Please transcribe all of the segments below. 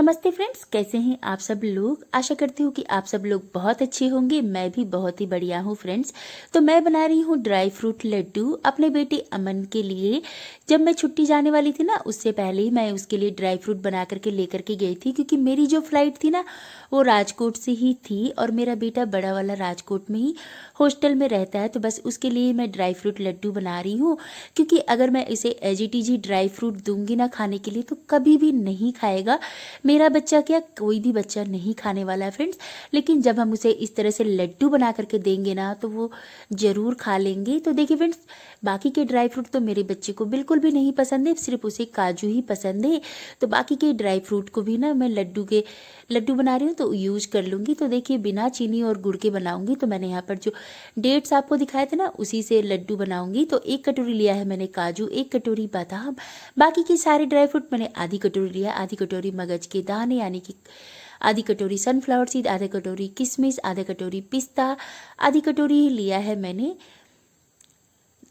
नमस्ते फ्रेंड्स, कैसे हैं आप सब लोग। आशा करती हूँ कि आप सब लोग बहुत अच्छे होंगे। मैं भी बहुत ही बढ़िया हूँ फ्रेंड्स। तो मैं बना रही हूँ ड्राई फ्रूट लड्डू अपने बेटे अमन के लिए। जब मैं छुट्टी जाने वाली थी ना, उससे पहले ही मैं उसके लिए ड्राई फ्रूट बना करके लेकर के गई थी, क्योंकि मेरी जो फ्लाइट थी ना वो राजकोट से ही थी और मेरा बेटा बड़ा वाला राजकोट में ही हॉस्टल में रहता है। तो बस उसके लिए मैं ड्राई फ्रूट लड्डू बना रही हूँ, क्योंकि अगर मैं इसे एजीटीजी ड्राई फ्रूट दूंगी ना खाने के लिए तो कभी भी नहीं खाएगा। मेरा बच्चा क्या, कोई भी बच्चा नहीं खाने वाला है फ्रेंड्स। लेकिन जब हम उसे इस तरह से लड्डू बना करके देंगे ना तो वो ज़रूर खा लेंगे। तो देखिए फ्रेंड्स, बाकी के ड्राई फ्रूट तो मेरे बच्चे को बिल्कुल भी नहीं पसंद है, सिर्फ उसे काजू ही पसंद है। तो बाकी के ड्राई फ्रूट को भी ना मैं लड्डू बना रही हूँ तो यूज कर लूँगी। तो देखिए, बिना चीनी और गुड़ के बनाऊँगी। तो मैंने यहाँ पर जो डेट्स आपको दिखाए थे ना, उसी से लड्डू बनाऊँगी। तो 1 कटोरी लिया है मैंने काजू, 1 कटोरी बादाम, बाकी के सारे ड्राई फ्रूट मैंने आधी कटोरी लिया, आधी कटोरी मगज के दाने यानी कि आधी कटोरी सनफ्लावर सीड, आधा कटोरी किशमिश, आधा कटोरी पिस्ता, आधी कटोरी लिया है मैंने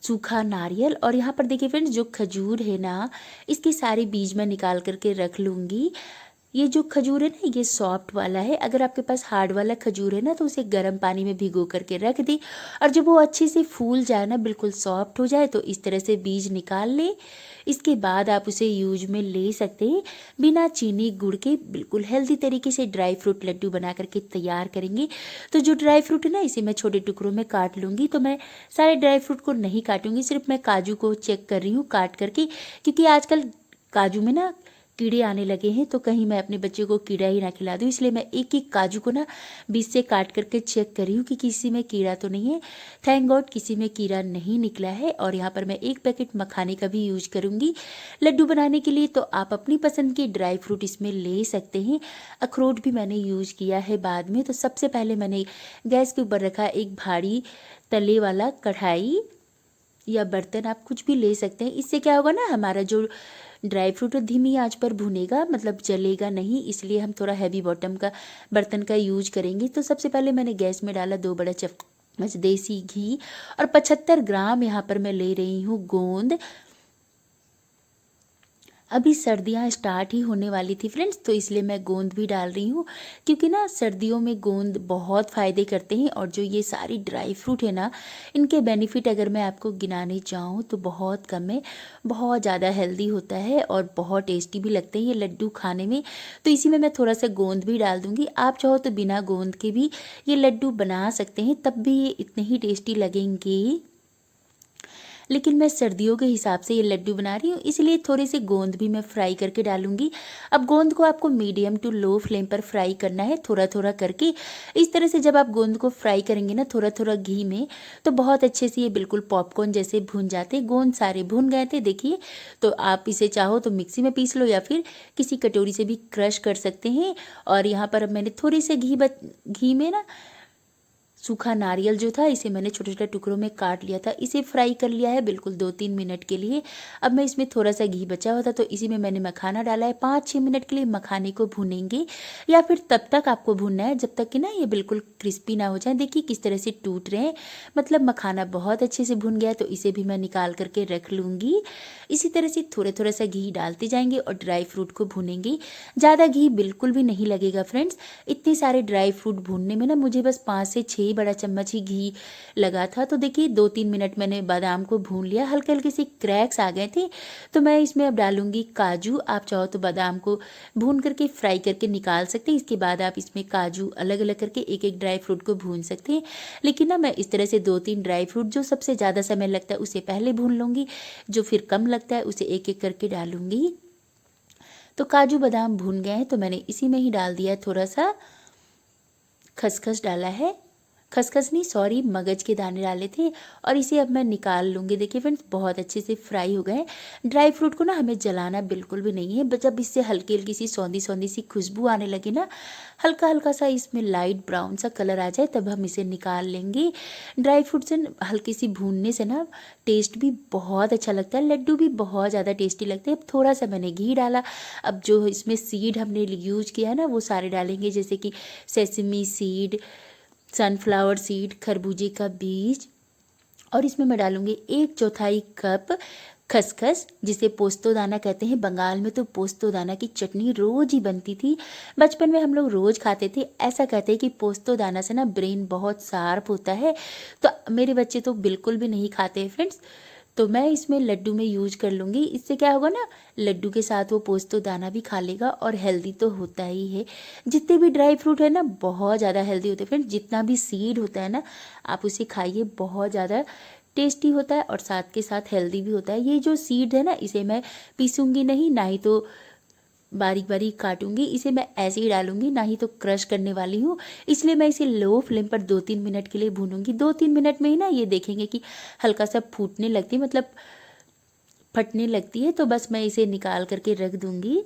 सूखा नारियल। और यहाँ पर देखिए फ्रेंड्स, जो खजूर है ना, इसके सारे बीज मैं निकाल करके रख लूँगी। ये जो खजूर है ना, ये सॉफ्ट वाला है। अगर आपके पास हार्ड वाला खजूर है ना तो उसे गर्म पानी में भिगो करके रख दी, और जब वो अच्छे से फूल जाए ना, बिल्कुल सॉफ्ट हो जाए, तो इस तरह से बीज निकाल ले। इसके बाद आप उसे यूज में ले सकते हैं। बिना चीनी गुड़ के बिल्कुल हेल्दी तरीके से ड्राई फ्रूट लड्डू बना करके तैयार करेंगे। तो जो ड्राई फ्रूट है ना, इसे मैं छोटे टुकड़ों में काट लूँगी। तो मैं सारे ड्राई फ्रूट को नहीं काटूंगी, सिर्फ मैं काजू को चेक कर रही हूँ काट करके, क्योंकि आजकल काजू में ना कीड़े आने लगे हैं। तो कहीं मैं अपने बच्चे को कीड़ा ही ना खिला दूँ, इसलिए मैं एक एक काजू को ना बीच से काट करके चेक कर रही हूँ कि किसी में कीड़ा तो नहीं है। थैंक गॉड, किसी में कीड़ा नहीं निकला है। और यहाँ पर मैं 1 पैकेट मखाने का भी यूज करूँगी लड्डू बनाने के लिए। तो आप अपनी पसंद के ड्राई फ्रूट इसमें ले सकते हैं। अखरोट भी मैंने यूज किया है बाद में। तो सबसे पहले मैंने गैस के ऊपर रखा एक भारी तले वाला कढ़ाई या बर्तन, आप कुछ भी ले सकते हैं। इससे क्या होगा ना, हमारा जो ड्राई फ्रूट धीमी आंच पर भुनेगा, मतलब जलेगा नहीं। इसलिए हम थोड़ा हैवी बॉटम का बर्तन का यूज करेंगे। तो सबसे पहले मैंने गैस में डाला 2 बड़ा चम्मच देसी घी, और 75 ग्राम यहाँ पर मैं ले रही हूँ गोंद। अभी सर्दियाँ स्टार्ट ही होने वाली थी फ्रेंड्स, तो इसलिए मैं गोंद भी डाल रही हूँ, क्योंकि ना सर्दियों में गोंद बहुत फ़ायदे करते हैं। और जो ये सारी ड्राई फ्रूट है ना, इनके बेनिफिट अगर मैं आपको गिनाने चाहूँ तो बहुत कम है। बहुत ज़्यादा हेल्दी होता है और बहुत टेस्टी भी लगते हैं ये लड्डू खाने में। तो इसी में मैं थोड़ा सा गोंद भी डाल दूँगी। आप चाहो तो बिना गोंद के भी ये लड्डू बना सकते हैं, तब भी ये इतने ही टेस्टी लगेंगे। लेकिन मैं सर्दियों के हिसाब से ये लड्डू बना रही हूँ, इसलिए थोड़े से गोंद भी मैं फ्राई करके डालूंगी। अब गोंद को आपको मीडियम टू लो फ्लेम पर फ्राई करना है, थोड़ा थोड़ा करके। इस तरह से जब आप गोंद को फ्राई करेंगे ना थोड़ा थोड़ा घी में, तो बहुत अच्छे से ये बिल्कुल पॉपकॉर्न जैसे भुन जाते। गोंद सारे भुन गए थे देखिए। तो आप इसे चाहो तो मिक्सी में पीस लो या फिर किसी कटोरी से भी क्रश कर सकते हैं। और यहाँ पर अब मैंने थोड़े से घी में ना सूखा नारियल जो था, इसे मैंने छोटे छोटे टुकड़ों में काट लिया था, इसे फ्राई कर लिया है बिल्कुल 2-3 मिनट के लिए। अब मैं इसमें थोड़ा सा घी बचा हुआ था तो इसी में मैंने मखाना डाला है। 5-6 मिनट के लिए मखाने को भूनेंगे, या फिर तब तक आपको भूनना है जब तक कि ना ये बिल्कुल क्रिस्पी ना हो जाए। देखिए किस तरह से टूट रहे हैं, मतलब मखाना बहुत अच्छे से भुन गया है। तो इसे भी मैं निकाल करके रख लूँगी। इसी तरह से थोड़ा थोड़ा सा घी डालते जाएंगे और ड्राई फ्रूट को भूनेंगे। ज़्यादा घी बिल्कुल भी नहीं लगेगा फ्रेंड्स। इतने सारे ड्राई फ्रूट भूनने में ना मुझे बस 5 से 6 बड़ा चम्मच ही घी लगा था। तो देखिए 2-3 मिनट मैंने बादाम को भून लिया, हल्के हल्के से क्रैक्स आ गए थे। तो मैं इसमें अब डालूंगी काजू। आप चाहो तो बादाम को भून करके फ्राई करके निकाल सकते हैं। इसके बाद आप इसमें काजू अलग अलग करके एक एक ड्राई फ्रूट को भून सकते हैं। लेकिन ना मैं इस तरह से 2-3 ड्राई फ्रूट जो सबसे ज़्यादा समय लगता है उसे पहले भून लूँगी, जो फिर कम लगता है उसे एक एक करके डालूंगी। तो काजू बादाम भून गए हैं तो मैंने इसी में ही डाल दिया थोड़ा सा खसखस डाला है, खसखस नहीं सॉरी, मगज के दाने डाले थे। और इसे अब मैं निकाल लूँगी। देखिए फ्रेंड्स, बहुत अच्छे से फ्राई हो गए। ड्राई फ्रूट को ना हमें जलाना बिल्कुल भी नहीं है। जब इससे हल्की हल्की सी सौंधी सौंधी सी खुशबू आने लगे ना, हल्का हल्का सा इसमें लाइट ब्राउन सा कलर आ जाए, तब हम इसे निकाल लेंगे। ड्राई फ्रूट से हल्की सी भूनने से ना टेस्ट भी बहुत अच्छा लगता है, लड्डू भी बहुत ज़्यादा टेस्टी लगते हैं। अब थोड़ा सा मैंने घी डाला। अब जो इसमें सीड हमने यूज किया है ना वो सारे डालेंगे, जैसे कि सेसमी सीड, सनफ्लावर सीड, खरबूजे का बीज। और इसमें मैं डालूंगी 1/4 कप खसखस, जिसे पोस्तो दाना कहते हैं बंगाल में, तो पोस्तो दाना की चटनी रोज ही बनती थी। बचपन में हम लोग रोज खाते थे। ऐसा कहते हैं कि पोस्तो दाना से ना ब्रेन बहुत शार्प होता है, तो मेरे बच्चे तो बिल्कुल भी नहीं खाते हैं फ्रेंड्स। तो मैं इसमें लड्डू में यूज कर लूँगी। इससे क्या होगा ना, लड्डू के साथ वो पोस्तो दाना भी खा लेगा और हेल्दी तो होता ही है। जितने भी ड्राई फ्रूट है ना बहुत ज़्यादा हेल्दी होते हैं फ्रेंड्स। जितना भी सीड होता है ना आप उसे खाइए, बहुत ज़्यादा टेस्टी होता है और साथ के साथ हेल्दी भी होता है। ये जो सीड है ना इसे मैं पीसूंगी नहीं, ना ही तो बारीक बारीक काटूंगी, इसे मैं ऐसे ही डालूंगी, ना ही तो क्रश करने वाली हूँ। इसलिए मैं इसे लो फ्लेम पर 2-3 मिनट के लिए भूनूंगी। 2-3 मिनट में ही ना ये देखेंगे कि हल्का सा फूटने लगती है, मतलब फटने लगती है। तो बस मैं इसे निकाल करके रख दूंगी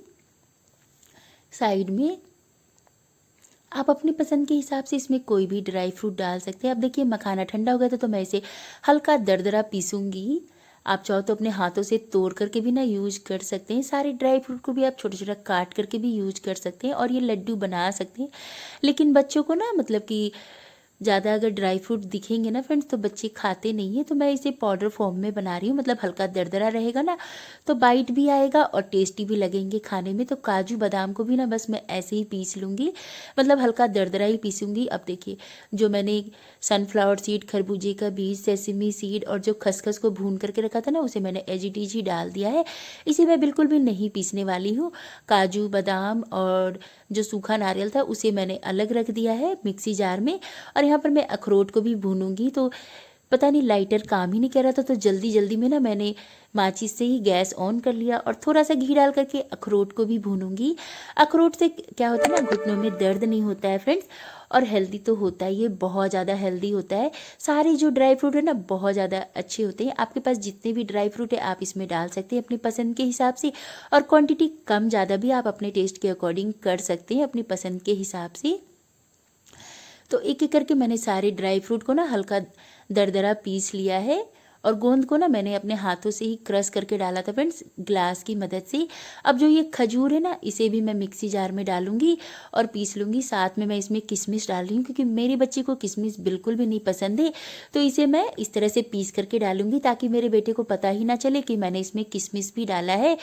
साइड में। आप अपनी पसंद के हिसाब से इसमें कोई भी ड्राई फ्रूट डाल सकते हैं। अब देखिए मखाना ठंडा हो गया था, तो मैं इसे हल्का दरदरा पीसूंगी। आप चाहो तो अपने हाथों से तोड़ करके भी ना यूज कर सकते हैं। सारे ड्राई फ्रूट को भी आप छोटा छोटा काट करके भी यूज कर सकते हैं और ये लड्डू बना सकते हैं। लेकिन बच्चों को ना मतलब कि ज़्यादा अगर ड्राई फ्रूट दिखेंगे ना फ्रेंड्स तो बच्चे खाते नहीं है। तो मैं इसे पाउडर फॉर्म में बना रही हूँ, मतलब हल्का दरदरा रहेगा ना तो बाइट भी आएगा और टेस्टी भी लगेंगे खाने में। तो काजू बादाम को भी ना बस मैं ऐसे ही पीस लूँगी, मतलब हल्का दरदरा ही पीसूँगी। अब देखिए जो मैंने सनफ्लावर सीड, खरबूजे का बीज, सेसमी सीड और जो खसखस को भून करके रखा था ना उसे मैंने एज इट इज ही डाल दिया है। इसे मैं बिल्कुल भी नहीं पीसने वाली हूँ। काजू बादाम और जो सूखा नारियल था उसे मैंने अलग रख दिया है मिक्सी जार में। और यहाँ पर मैं अखरोट को भी भूनूंगी। तो पता नहीं लाइटर काम ही नहीं कर रहा था, तो जल्दी जल्दी में ना मैंने माचिस से ही गैस ऑन कर लिया और थोड़ा सा घी डाल करके अखरोट को भी भूनूंगी। अखरोट से क्या होता है ना, घुटनों में दर्द नहीं होता है फ्रेंड्स, और हेल्दी तो होता है, ये बहुत ज़्यादा हेल्दी होता है। सारे जो ड्राई फ्रूट है ना बहुत ज़्यादा अच्छे होते हैं। आपके पास जितने भी ड्राई फ्रूट है आप इसमें डाल सकते हैं अपनी पसंद के हिसाब से, और क्वांटिटी कम ज़्यादा भी आप अपने टेस्ट के अकॉर्डिंग कर सकते हैं अपनी पसंद के हिसाब से। तो एक एक करके मैंने सारे ड्राई फ्रूट को ना हल्का दरदरा पीस लिया है और गोंद को ना मैंने अपने हाथों से ही क्रश करके डाला था फ्रेंड्स, ग्लास की मदद से। अब जो ये खजूर है ना इसे भी मैं मिक्सी जार में डालूंगी और पीस लूँगी। साथ में मैं इसमें किशमिश डाल रही हूँ क्योंकि मेरे बच्चे को किशमिश बिल्कुल भी नहीं पसंद है। तो इसे मैं इस तरह से पीस करके डालूंगी ताकि मेरे बेटे को पता ही ना चले कि मैंने इसमें किशमिश भी डाला है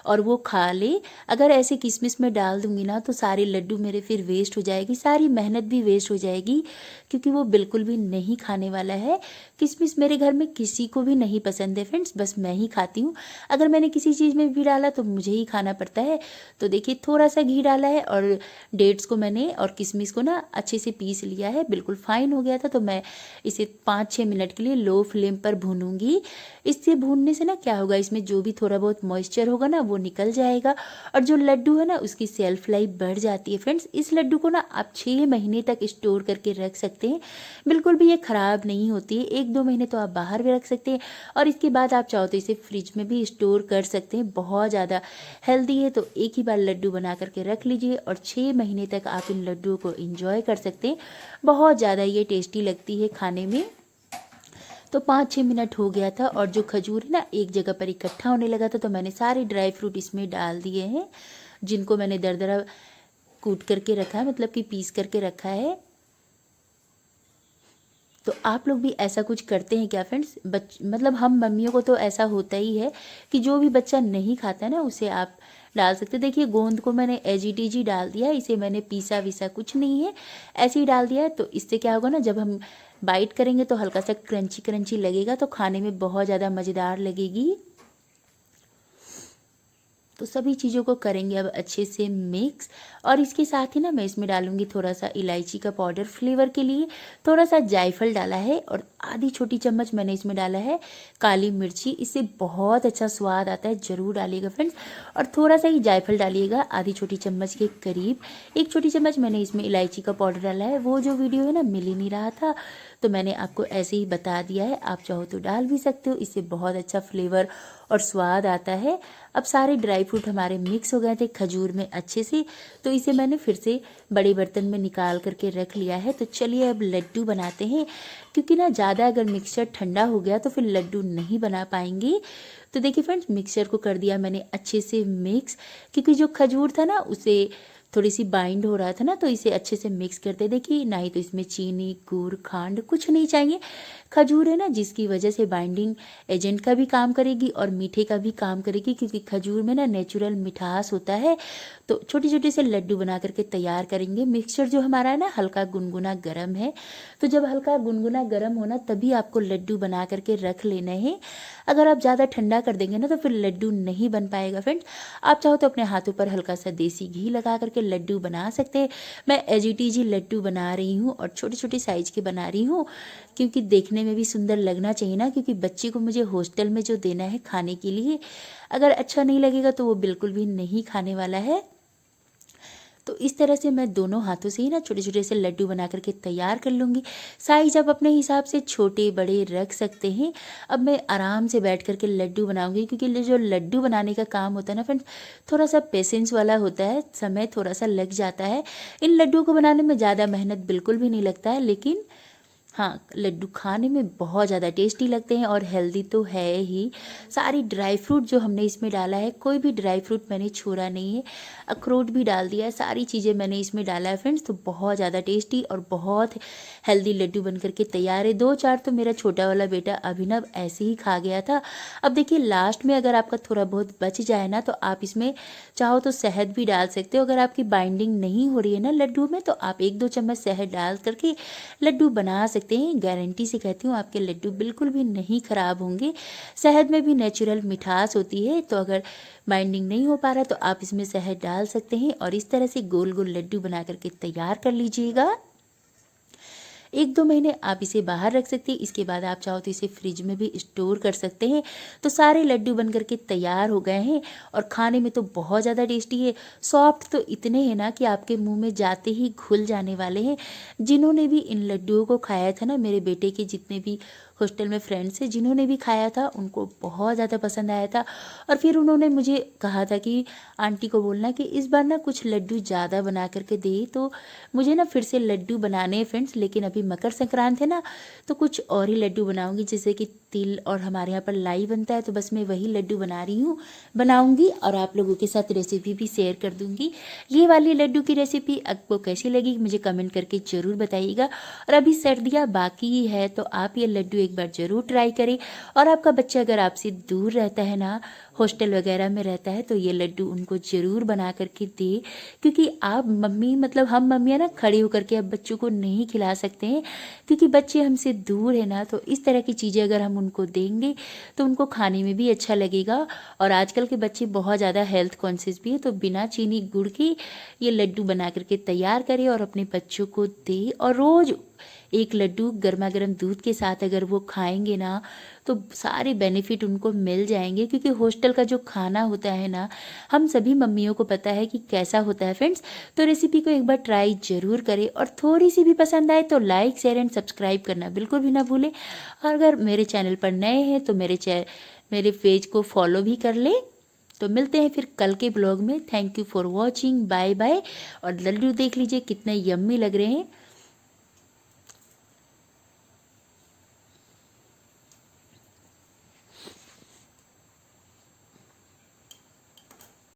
और वो खा ले। अगर ऐसे किशमिश में डाल दूंगी ना तो सारे लड्डू मेरे फिर वेस्ट हो जाएगी, सारी मेहनत भी वेस्ट हो जाएगी, क्योंकि वो बिल्कुल भी नहीं खाने वाला है। किशमिश मेरे घर में किसी को भी नहीं पसंद है फ्रेंड्स, बस मैं ही खाती हूँ। अगर मैंने किसी चीज़ में भी डाला तो मुझे ही खाना पड़ता है। तो देखिए थोड़ा सा घी डाला है और डेट्स को मैंने और किशमिश को ना अच्छे से पीस लिया है, बिल्कुल फाइन हो गया था। तो मैं इसे 5-6 मिनट के लिए लो फ्लेम पर भूनूंगी। इससे भूनने से ना क्या होगा, इसमें जो भी थोड़ा बहुत मॉइस्चर होगा ना वो निकल जाएगा और जो लड्डू है ना उसकी सेल्फ लाइफ बढ़ जाती है फ्रेंड्स। इस लड्डू को ना आप 6 महीने तक स्टोर करके रख सकते हैं, बिल्कुल भी ये खराब नहीं होती है। 1-2 महीने तो आप बाहर भी रख सकते हैं और इसके बाद आप चाहो तो इसे फ्रिज में भी स्टोर कर सकते हैं। बहुत ज़्यादा हेल्दी है। तो एक ही बार लड्डू बना करके रख लीजिए और 6 महीने तक आप इन लड्डुओं को इंजॉय कर सकते हैं। बहुत ज़्यादा ये टेस्टी लगती है खाने में। तो 5-6 मिनट हो गया था और जो खजूर है ना एक जगह पर इकट्ठा होने लगा था, तो मैंने सारे ड्राई फ्रूट इसमें डाल दिए हैं जिनको मैंने दरदरा कूट करके रखा है, मतलब कि पीस करके रखा है। तो आप लोग भी ऐसा कुछ करते हैं क्या फ्रेंड्स? मतलब हम मम्मियों को तो ऐसा होता ही है कि जो भी बच्चा नहीं खाता है ना उसे आप डाल सकते हैं। देखिए गोंद को मैंने एजीटीजी डाल दिया है, इसे मैंने पीसा वीसा कुछ नहीं है, ऐसे ही डाल दिया है। तो इससे क्या होगा ना, जब हम बाइट करेंगे तो हल्का सा क्रंची क्रंची लगेगा, तो खाने में बहुत ज़्यादा मज़ेदार लगेगी। तो सभी चीज़ों को करेंगे अब अच्छे से मिक्स। और इसके साथ ही ना मैं इसमें डालूंगी थोड़ा सा इलायची का पाउडर फ्लेवर के लिए, थोड़ा सा जायफल डाला है और आधी छोटी चम्मच मैंने इसमें डाला है काली मिर्ची। इससे बहुत अच्छा स्वाद आता है, ज़रूर डालिएगा फ्रेंड्स। और थोड़ा सा ही जायफल डालिएगा, आधी छोटी चम्मच के करीब। 1 छोटी चम्मच मैंने इसमें इलायची का पाउडर डाला है। वो जो वीडियो है ना मिल ही नहीं रहा था तो मैंने आपको ऐसे ही बता दिया है, आप चाहो तो डाल भी सकते हो, इससे बहुत अच्छा फ्लेवर और स्वाद आता है। अब सारे ड्राई फ्रूट हमारे मिक्स हो गए थे खजूर में अच्छे से, तो इसे मैंने फिर से बड़े बर्तन में निकाल करके रख लिया है। तो चलिए अब लड्डू बनाते हैं, क्योंकि ना ज़्यादा अगर मिक्सचर ठंडा हो गया तो फिर लड्डू नहीं बना पाएंगे। तो देखिए फ्रेंड्स मिक्सचर को कर दिया मैंने अच्छे से मिक्स, क्योंकि जो खजूर था ना उसे थोड़ी सी बाइंड हो रहा था ना, तो इसे अच्छे से मिक्स करते। देखिए ना ही तो इसमें चीनी, गुड़, खांड कुछ नहीं चाहिए। खजूर है ना, जिसकी वजह से बाइंडिंग एजेंट का भी काम करेगी और मीठे का भी काम करेगी, क्योंकि खजूर में ना नेचुरल मिठास होता है। तो छोटे छोटे से लड्डू बना करके तैयार करेंगे। मिक्सचर जो हमारा है ना हल्का गुनगुना गर्म है, तो जब हल्का गुनगुना गर्म होना तभी आपको लड्डू बना करके रख लेने हैं। अगर आप ज़्यादा ठंडा कर देंगे ना तो फिर लड्डू नहीं बन पाएगा फ्रेंड्स। आप चाहो तो अपने हाथों पर हल्का सा देसी घी लगा करके लड्डू बना सकते हैं। मैं एज इट इज ही लड्डू बना रही हूँ और छोटे छोटे साइज के बना रही हूँ, क्योंकि देखने में भी सुंदर लगना चाहिए ना, क्योंकि बच्चे को मुझे हॉस्टल में जो देना है खाने के लिए, अगर अच्छा नहीं लगेगा तो वो बिल्कुल भी नहीं खाने वाला है। तो इस तरह से मैं दोनों हाथों से ही ना छोटे छोटे से लड्डू बना करके तैयार कर लूँगी। साइज आप अपने हिसाब से छोटे बड़े रख सकते हैं। अब मैं आराम से बैठ करके लड्डू बनाऊंगी, क्योंकि जो लड्डू बनाने का काम होता है ना फ्रेंड्स, थोड़ा सा पेशेंस वाला होता है, समय थोड़ा सा लग जाता है। इन लड्डुओं को बनाने में ज़्यादा मेहनत बिल्कुल भी नहीं लगता है, लेकिन हाँ, लड्डू खाने में बहुत ज़्यादा टेस्टी लगते हैं और हेल्दी तो है ही। सारी ड्राई फ्रूट जो हमने इसमें डाला है, कोई भी ड्राई फ्रूट मैंने छोड़ा नहीं है। अखरोट भी डाल दिया है, सारी चीज़ें मैंने इसमें डाला है फ्रेंड्स। तो बहुत ज़्यादा टेस्टी और बहुत हेल्दी लड्डू बन करके तैयार है। 2-4 तो मेरा छोटा वाला बेटा अभिनव ऐसे ही खा गया था। अब देखिए लास्ट में अगर आपका थोड़ा बहुत बच जाए ना, तो आप इसमें चाहो तो शहद भी डाल सकते हो। अगर आपकी बाइंडिंग नहीं हो रही है ना लड्डू में, तो आप 1-2 चम्मच शहद डाल करके लड्डू बना सकते हैं। गारंटी से कहती हूँ आपके लड्डू बिल्कुल भी नहीं खराब होंगे। शहद में भी नेचुरल मिठास होती है, तो अगर बाइंडिंग नहीं हो पा रहा तो आप इसमें शहद डाल सकते हैं और इस तरह से गोल गोल लड्डू बना करके तैयार कर लीजिएगा। 1-2 महीने आप इसे बाहर रख सकते हैं। इसके बाद आप चाहो तो इसे फ्रिज में भी स्टोर कर सकते हैं। तो सारे लड्डू बन करके तैयार हो गए हैं और खाने में तो बहुत ज़्यादा टेस्टी है। सॉफ्ट तो इतने हैं ना कि आपके मुंह में जाते ही घुल जाने वाले हैं। जिन्होंने भी इन लड्डुओं को खाया था ना, मेरे बेटे के जितने भी हॉस्टल में फ्रेंड्स हैं जिन्होंने भी खाया था, उनको बहुत ज़्यादा पसंद आया था। और फिर उन्होंने मुझे कहा था कि आंटी को बोलना कि इस बार ना कुछ लड्डू ज़्यादा बना करके दे। तो मुझे ना फिर से लड्डू बनाने हैं फ्रेंड्स, लेकिन अभी मकर संक्रांति है ना, तो कुछ और ही लड्डू बनाऊंगी, जैसे कि तिल और हमारे यहाँ पर लाई बनता है, तो बस मैं वही लड्डू बना रही हूँ, बनाऊंगी और आप लोगों के साथ रेसिपी भी शेयर कर दूंगी। ये वाली लड्डू की रेसिपी आपको कैसी लगी मुझे कमेंट करके ज़रूर बताइएगा। और अभी सर्दियाँ बाकी है तो आप ये लड्डू एक बार ज़रूर ट्राई करें। और आपका बच्चा अगर आपसे दूर रहता है ना, हॉस्टल वगैरह में रहता है, तो ये लड्डू उनको ज़रूर बना करके दे, क्योंकि आप मम्मी मतलब हम मम्मियाँ ना खड़े होकर के अब बच्चों को नहीं खिला सकते हैं, क्योंकि बच्चे हमसे दूर है ना। तो इस तरह की चीज़ें अगर हम उनको देंगे तो उनको खाने में भी अच्छा लगेगा। और आजकल के बच्चे बहुत ज़्यादा हेल्थ कॉन्शियस भी है, तो बिना चीनी गुड़ के ये लड्डू बना करके तैयार करें और अपने बच्चों को दे। और रोज़ एक लड्डू गर्मा गर्म दूध के साथ अगर वो खाएंगे ना, तो सारे बेनिफिट उनको मिल जाएंगे, क्योंकि हॉस्टल का जो खाना होता है ना, हम सभी मम्मियों को पता है कि कैसा होता है फ्रेंड्स। तो रेसिपी को एक बार ट्राई जरूर करें और थोड़ी सी भी पसंद आए तो लाइक शेयर एंड सब्सक्राइब करना बिल्कुल भी ना भूलें। और अगर मेरे चैनल पर नए हैं तो मेरे पेज को फॉलो भी कर ले। तो मिलते हैं फिर कल के ब्लॉग में। Thank you for watching, bye bye. और लड्डू देख लीजिए कितने यम्मी लग रहे हैं।